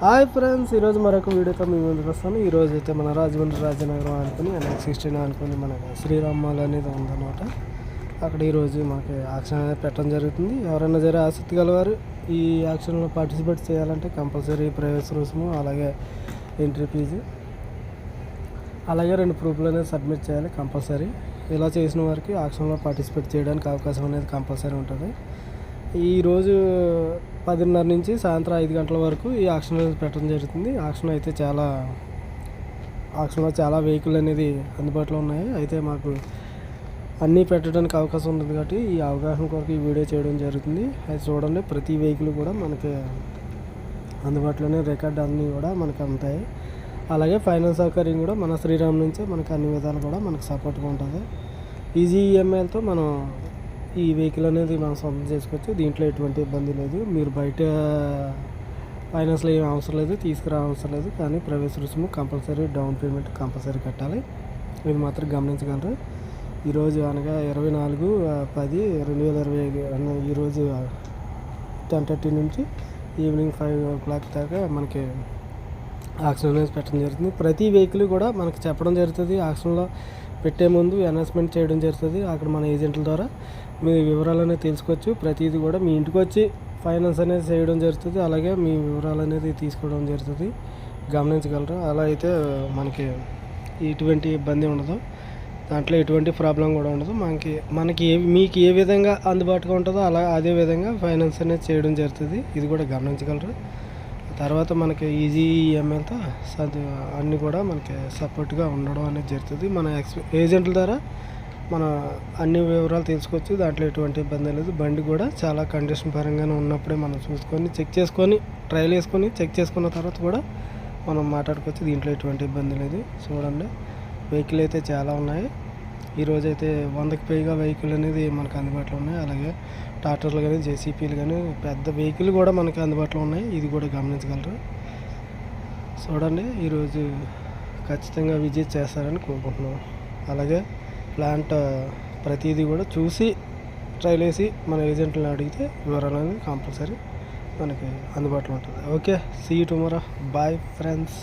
Hi friends, ఈరోజు మరొక వీడియోతో మీ ముందుకు వస్తాను. ఈరోజు అయితే మన రాజమండ్రి రాజనగరం అనుకుని NX16 అనుకుని మన శ్రీరామ్ మాల్ అనేది ఉందన్నమాట. అక్కడ ఈరోజు మనకి యాక్షన్ అనేది పెట్టడం జరుగుతుంది. ఎవరైనా సరే ఆసక్తి గలవారు ఈ యాక్షన్లో పార్టిసిపేట్ చేయాలంటే కంపల్సరీ ప్రవేశ రుసుము, అలాగే ఎంట్రీ ఫీజు, అలాగే 2 ప్రూఫ్లు అనేది సబ్మిట్ చేయాలి కంపల్సరీ. ఇలా చేసిన వారికి యాక్షన్లో పార్టిసిపేట్ చేయడానికి అవకాశం అనేది కంపల్సరీ ఉంటుంది. ఈరోజు 10:30 నుంచి సాయంత్రం 5 గంటల వరకు ఈ ఆక్షన్ అనేది పెట్టడం జరుగుతుంది. ఆక్షన్లో చాలా వెహికల్ అనేది అందుబాటులో ఉన్నాయి. అయితే మాకు అన్నీ పెట్టడానికి అవకాశం ఉంటుంది కాబట్టి ఈ అవగాహన కొరకు ఈ వీడియో చేయడం జరుగుతుంది. అది చూడండి, ప్రతి వెహికల్ కూడా మనకి అందుబాటులోనే రికార్డ్ అన్నీ కూడా మనకు ఉంటాయి. అలాగే ఫైనాన్స్ సౌకర్యం కూడా మన శ్రీరామ్ నుంచే మనకి అన్ని విధాలు కూడా మనకు సపోర్ట్గా ఉంటుంది. ఈజీ ఈఎంఐలతో మనం ఈ వెహికల్ అనేది మనం సొంతం చేసుకోవచ్చు. దీంట్లో ఎటువంటి ఇబ్బంది లేదు. మీరు బయట ఫైనాన్స్లో ఏం అవసరం లేదు, తీసుకురా అవసరం లేదు. కానీ ప్రవేశ రుసుము కంపల్సరీ, డౌన్ పేమెంట్ కంపల్సరీ కట్టాలి. ఇది మాత్రం గమనించగలరు. ఈరోజు అనగా 24/10/2025 ఈరోజు 10:30 నుంచి ఈవినింగ్ 5 o'clock దాకా మనకి ఆక్షన్ అనేది పెట్టడం జరుగుతుంది. ప్రతి వెహికల్ కూడా మనకి చెప్పడం జరుగుతుంది. ఆక్షన్లో పెట్టే ముందు అనౌన్స్మెంట్ చేయడం జరుగుతుంది. అక్కడ మన ఏజెంట్ల ద్వారా మీ వివరాలు అనేది తెలుసుకోవచ్చు. ప్రతిదీ కూడా మీ ఇంటికి వచ్చి ఫైనాన్స్ అనేది చేయడం జరుగుతుంది. అలాగే మీ వివరాలు అనేది తీసుకోవడం జరుగుతుంది. గమనించగలరు. అలా అయితే మనకి ఎటువంటి ఇబ్బంది ఉండదు. దాంట్లో ఎటువంటి ప్రాబ్లం కూడా ఉండదు. మనకి మీకు ఏ విధంగా అందుబాటుగా ఉంటుందో అదే విధంగా ఫైనాన్స్ అనేది చేయడం జరుగుతుంది. ఇది కూడా గమనించగలరు. తర్వాత మనకి ఈజీ ఈఎంఐలతో అన్నీ కూడా మనకి సపోర్ట్గా ఉండడం అనేది జరుగుతుంది. మన ఏజెంట్ల ద్వారా మన అన్ని వివరాలు తెలుసుకోవచ్చు. దాంట్లో ఎటువంటి ఇబ్బంది లేదు. బండి కూడా చాలా కండిషన్ పరంగానే ఉన్నప్పుడే మనం చూసుకొని చెక్ చేసుకొని ట్రయల్ వేసుకొని చెక్ చేసుకున్న తర్వాత కూడా మనం మాట్లాడుకోవచ్చు. దీంట్లో ఎటువంటి ఇబ్బంది లేదు. చూడండి, వెహికల్ అయితే చాలా ఉన్నాయి. ఈరోజు అయితే 100కి పైగా వెహికల్ అనేది మనకు అందుబాటులో ఉన్నాయి. అలాగే ట్రాక్టర్లు కానీ, జేసీపీలు కానీ, పెద్ద వెహికల్ కూడా మనకి అందుబాటులో ఉన్నాయి. ఇది కూడా గమనించగలరు. చూడండి, ఈరోజు ఖచ్చితంగా విజిట్ చేస్తారని కోరుకుంటున్నాం. అలాగే ప్లాంట్ ప్రతిదీ కూడా చూసి ట్రైల్ వేసి మన ఏజెంట్లను అడిగితే వివరాలు అనేది కంపల్సరీ మనకి అందుబాటులో ఉంటుంది. Okay, see you tomorrow. Bye friends.